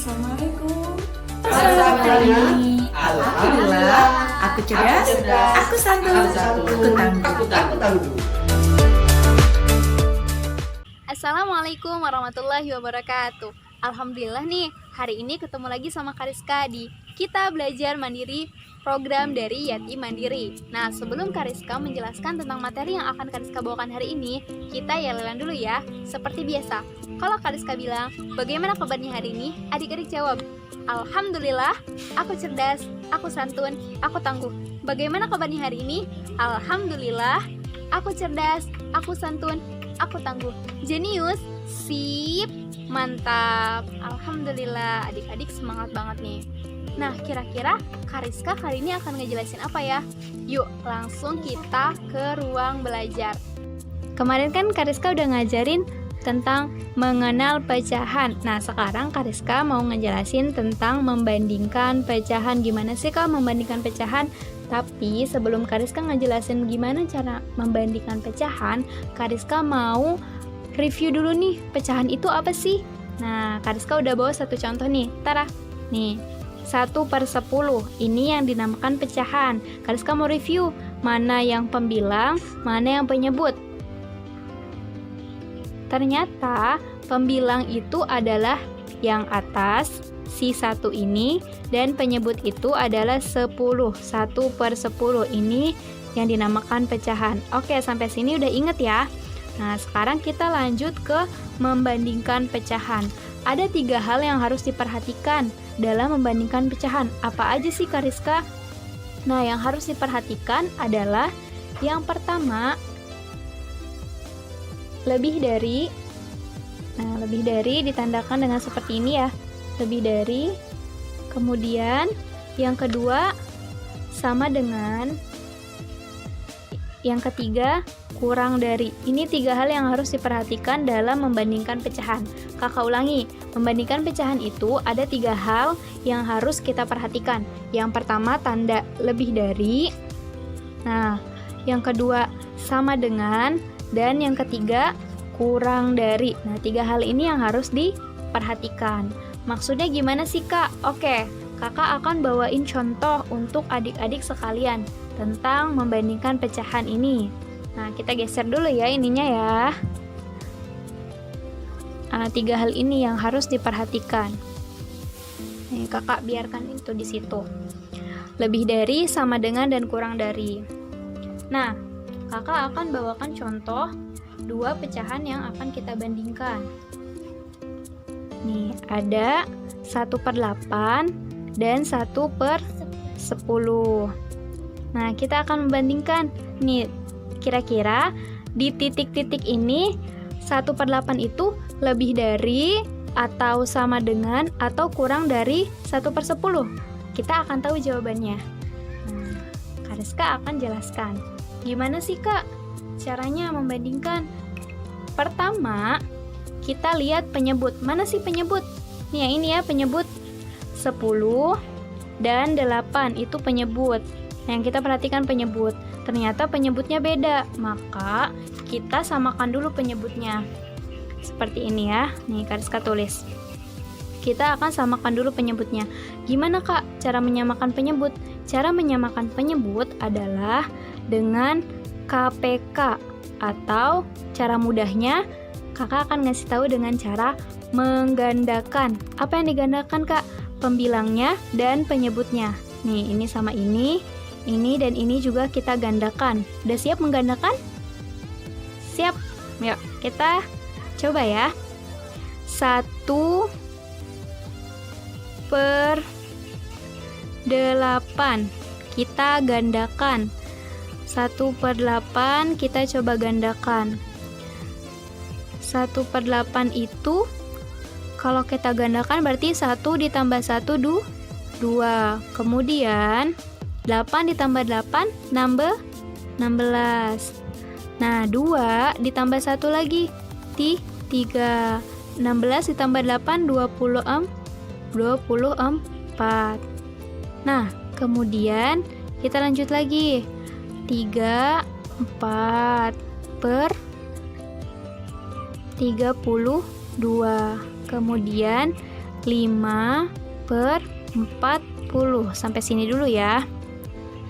Assalamualaikum. Alhamdulillah. Aku cerdas, aku santun, aku tangguh. Assalamualaikum warahmatullahi wabarakatuh. Alhamdulillah nih, hari ini ketemu lagi sama Kariska di Kita Belajar Mandiri, program dari Yati Mandiri. Nah, sebelum Kariska menjelaskan tentang materi yang akan Kariska bawakan hari ini, kita yel-yelan dulu ya. Seperti biasa, kalau Kariska bilang, bagaimana kabarnya hari ini? Adik-adik jawab, Alhamdulillah, aku cerdas, aku santun, aku tangguh. Bagaimana kabarnya hari ini? Alhamdulillah, aku cerdas, aku santun, aku tangguh. Jenius, sip, mantap. Alhamdulillah, adik-adik semangat banget nih. Nah, kira-kira Kariska kali ini akan ngejelasin apa ya? Yuk, langsung kita ke ruang belajar. Kemarin kan Kariska udah ngajarin tentang mengenal pecahan. Nah, sekarang Kariska mau ngejelasin tentang membandingkan pecahan. Gimana sih Kak membandingkan pecahan? Tapi sebelum Kariska ngejelasin gimana cara membandingkan pecahan, Kariska mau review dulu nih, pecahan itu apa sih? Nah, Kariska udah bawa satu contoh nih. Tara, nih 1/10. Ini yang dinamakan pecahan. Kariska mau review mana yang pembilang, mana yang penyebut. Ternyata pembilang itu adalah yang atas, si 1 ini, dan penyebut itu adalah 10. 1/10 ini yang dinamakan pecahan. Oke, sampai sini udah inget ya. Nah, sekarang kita lanjut ke membandingkan pecahan. Ada 3 hal yang harus diperhatikan dalam membandingkan pecahan. Apa aja sih Kariska? Nah, yang harus diperhatikan adalah yang pertama, lebih dari. Nah, lebih dari ditandakan dengan seperti ini ya. Lebih dari. Kemudian yang kedua sama dengan. Yang ketiga kurang dari. Ini 3 hal yang harus diperhatikan dalam membandingkan pecahan. Kakak ulangi, membandingkan pecahan itu ada 3 hal yang harus kita perhatikan. Yang pertama tanda lebih dari. Nah, yang kedua sama dengan. Dan yang ketiga kurang dari. Nah, 3 hal ini yang harus diperhatikan. Maksudnya gimana sih Kak? Oke, Kakak akan bawain contoh untuk adik-adik sekalian tentang membandingkan pecahan ini. Nah, kita geser dulu ya ininya ya. 3 hal ini yang harus diperhatikan. Nih, Kakak biarkan itu di situ. Lebih dari, sama dengan, dan kurang dari. Nah, Kakak akan bawakan contoh 2 pecahan yang akan kita bandingkan. Nih, ada 1/8 dan 1/10. Nah, kita akan membandingkan. Nih, kira-kira di titik-titik ini 1/8 itu lebih dari atau sama dengan atau kurang dari 1/10. Kita akan tahu jawabannya. Nah, Kariska akan jelaskan. Gimana sih Kak caranya membandingkan? Pertama, kita lihat penyebut. Mana sih penyebut? Nih yang ini ya penyebut. 10 dan 8 itu penyebut. Yang kita perhatikan penyebut. Ternyata penyebutnya beda. Maka kita samakan dulu penyebutnya. Seperti ini ya. Nih Kariska tulis. Kita akan samakan dulu penyebutnya. Gimana Kak cara menyamakan penyebut? Cara menyamakan penyebut adalah dengan KPK, atau cara mudahnya Kakak akan ngasih tahu dengan cara menggandakan. Apa yang digandakan Kak? Pembilangnya dan penyebutnya. Nih, ini sama ini dan ini juga kita gandakan. Udah siap menggandakan? Siap? Yuk, kita coba ya. 1/8 kita gandakan. 1/8 kita coba gandakan. 1/8 itu kalau kita gandakan berarti 1 ditambah 1 2. Kemudian 8 ditambah 8 nambah 16. Nah, 2 ditambah 1 lagi 3. 16 ditambah 8 24. Nah, kemudian kita lanjut lagi. 34/32. Kemudian 5/40. Sampai sini dulu ya.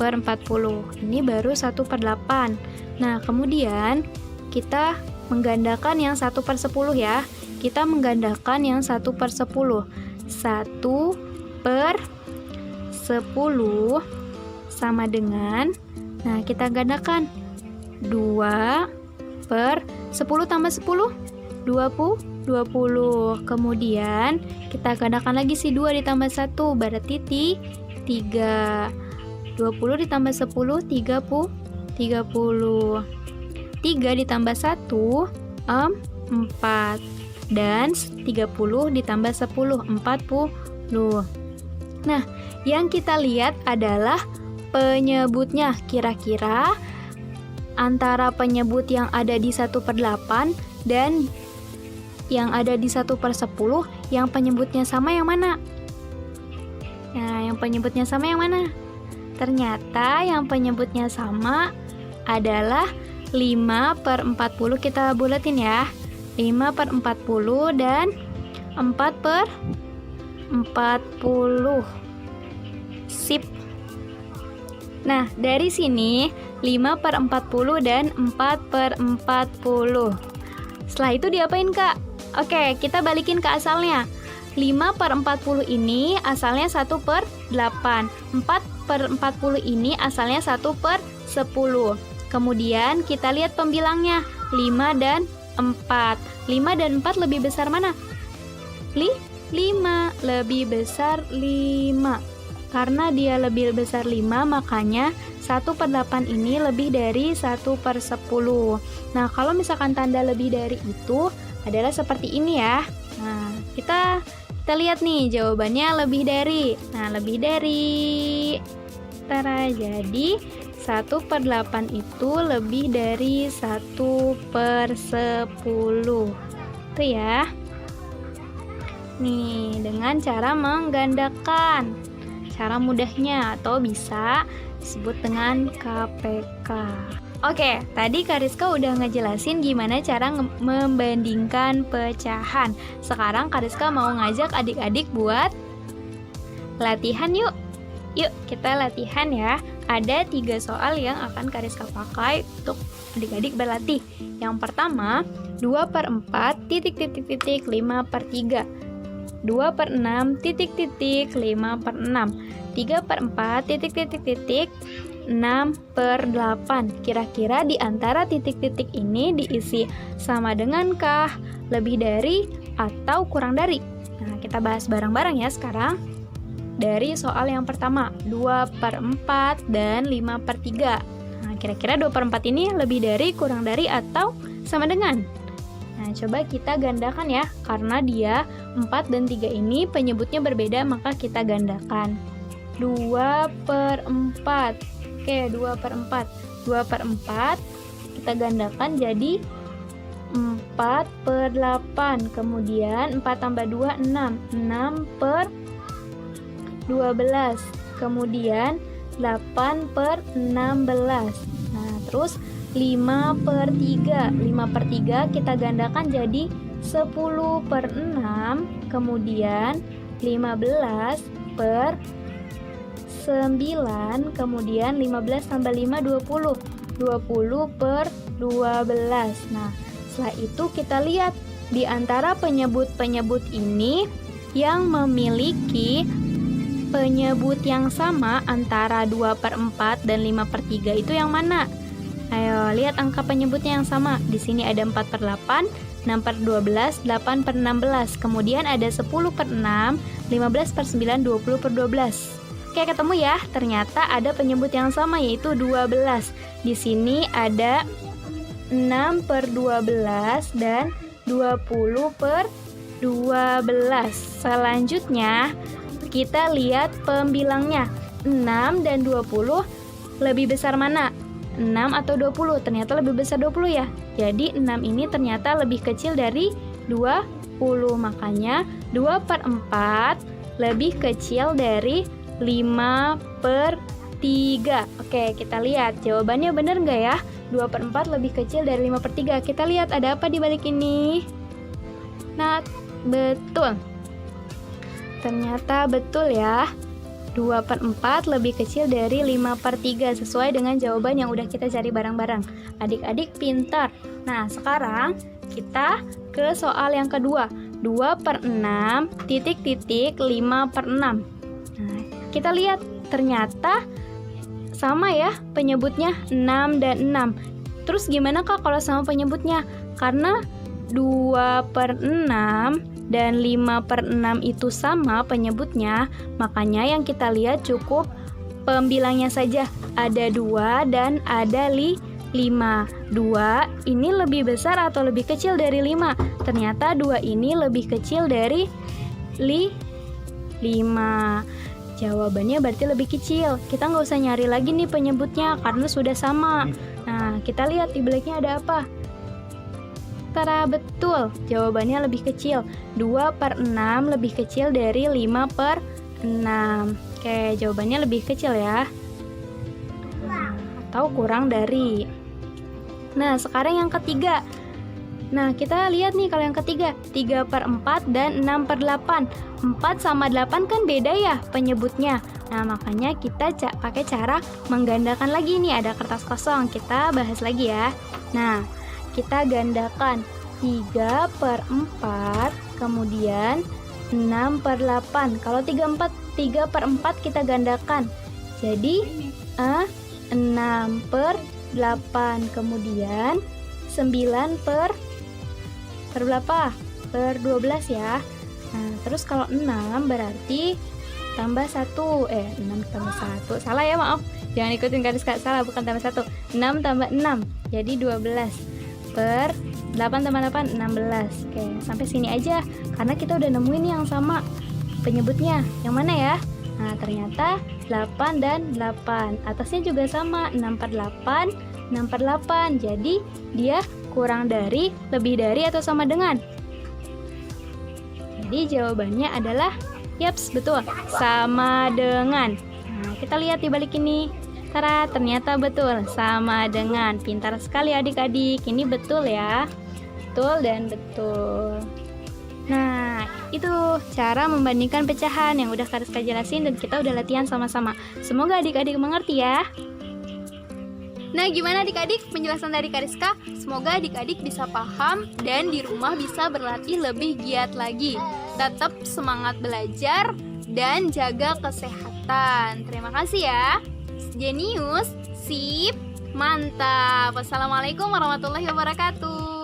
Per 40. Ini baru 1/8. Nah, kemudian kita menggandakan yang 1/10 ya. Kita menggandakan yang 1/10. 1/10 sama dengan, nah kita gandakan 2/10 tambah 10, 20. Kemudian kita gandakan lagi si 2 ditambah 1, berarti 3. 20 ditambah 10, 30. 3 ditambah 1, 4. Dan 30 ditambah 10, 40. Nah, yang kita lihat adalah penyebutnya. Kira-kira antara penyebut yang ada di 1/8 dan yang ada di 1/10, yang penyebutnya sama yang mana? Nah, yang penyebutnya sama yang mana? Ternyata yang penyebutnya sama adalah 5/40. Kita buletin ya. 5/40 dan 4/40. Sip. Nah, dari sini 5/40 dan 4/40. Setelah itu diapain, Kak? Oke, kita balikin ke asalnya. 5/40 ini asalnya 1/8. 4/40 ini asalnya 1/10. Kemudian kita lihat pembilangnya, 5 dan 4. 5 dan 4 lebih besar mana? 5. Lebih besar 5. Karena dia lebih besar 5, makanya 1/8 ini lebih dari 1/10. Nah, kalau misalkan tanda lebih dari itu adalah seperti ini ya. Nah, kita lihat nih jawabannya lebih dari. Nah, lebih dari. Tara, jadi 1/8 itu lebih dari 1/10. Itu ya. Nih, dengan cara menggandakan. Cara mudahnya atau bisa disebut dengan KPK. Oke, tadi Kariska udah ngejelasin gimana cara membandingkan pecahan. Sekarang Kariska mau ngajak adik-adik buat latihan yuk. Yuk, kita latihan ya. Ada 3 soal yang akan Kariska pakai untuk adik-adik berlatih. Yang pertama, 2/4 titik 5/3. 2/6 titik 5/6. 3/4 titik 6/8. Kira-kira di antara titik-titik ini diisi sama dengankah, lebih dari, atau kurang dari? Nah, kita bahas bareng-bareng ya sekarang. Dari soal yang pertama, 2/4 dan 5/3. Nah, kira-kira 2/4 ini lebih dari, kurang dari, atau sama dengan? Nah, coba kita gandakan ya. Karena dia 4 dan 3 ini penyebutnya berbeda, maka kita gandakan. 2/4. Oke, 2/4. 2/4 kita gandakan jadi 4/8. Kemudian 4 tambah 2, 6. 6/12. Kemudian 8/16. Nah, terus 5/3. 5/3 kita gandakan jadi 10/6. Kemudian 15/9. Kemudian 15 tambah 5, 20. 20/12. Nah, setelah itu kita lihat di antara penyebut-penyebut ini yang memiliki penyebut yang sama antara 2/4 dan 5/3 itu yang mana? Ayo, lihat angka penyebutnya yang sama. Di sini ada 4/8, 6/12, 8/16. Kemudian ada 10/6, 15/9, 20/12. Oke, ketemu ya. Ternyata ada penyebut yang sama, yaitu 12. Di sini ada 6/12 dan 20/12. Selanjutnya, kita lihat pembilangnya. 6 dan 20 lebih besar mana? 6 atau 20? Ternyata lebih besar 20 ya. Jadi 6 ini ternyata lebih kecil dari 20. Makanya 2/4 lebih kecil dari 5/3. Oke, kita lihat jawabannya benar nggak ya? 2/4 lebih kecil dari 5/3. Kita lihat ada apa di balik ini. Nah, betul. Ternyata betul ya. 2/4 lebih kecil dari 5/3 sesuai dengan jawaban yang udah kita cari bareng-bareng. Adik-adik pintar. Nah, sekarang kita ke soal yang kedua. 2/6 titik-titik 5/6. Nah, kita lihat ternyata sama ya penyebutnya 6 dan 6. Terus gimana Kak kalau sama penyebutnya? Karena 2/6 dan 5/6 itu sama penyebutnya, makanya yang kita lihat cukup pembilangnya saja. Ada 2 dan ada 5. 2 ini lebih besar atau lebih kecil dari 5? Ternyata 2 ini lebih kecil dari 5. Jawabannya berarti lebih kecil. Kita nggak usah nyari lagi nih penyebutnya karena sudah sama. Nah, kita lihat di belakangnya ada apa? Tara, betul, jawabannya lebih kecil. 2/6 lebih kecil dari 5/6. Oke, jawabannya lebih kecil ya. Atau kurang dari. Nah, sekarang yang ketiga. Nah, kita lihat nih kalau yang ketiga, 3/4 dan 6/8. 4 sama 8 kan beda ya penyebutnya. Nah, makanya kita pakai cara menggandakan lagi nih, ada kertas kosong. Kita bahas lagi ya. Nah, kita gandakan 3/4 kemudian 6/8. Kalau 3/4 kita gandakan jadi 6/8 kemudian 9 per berapa? Per 12 ya. Nah, terus kalau 6 berarti tambah 1. 6 tambah 1. Salah ya, maaf. Jangan ikutin garis Kak, salah, bukan tambah 1. 6 tambah 6 jadi 12 per 8 tambah 8 16. Oke, sampai sini aja karena kita udah nemuin yang sama penyebutnya. Yang mana ya? Nah, ternyata 8 dan 8. Atasnya juga sama, 6/8, 6/8. Jadi dia kurang dari, lebih dari atau sama dengan? Jadi jawabannya adalah yaps, betul, sama dengan. Nah, kita lihat di balik ini. Tara, ternyata betul, sama dengan. Pintar sekali adik-adik, ini betul ya. Betul dan betul. Nah, itu cara membandingkan pecahan yang udah Kariska jelasin dan kita udah latihan sama-sama. Semoga adik-adik mengerti ya. Nah, gimana adik-adik penjelasan dari Kariska? Semoga adik-adik bisa paham dan di rumah bisa berlatih lebih giat lagi. Tetap semangat belajar dan jaga kesehatan. Terima kasih ya. Jenius, sip, mantap. Wassalamualaikum warahmatullahi wabarakatuh.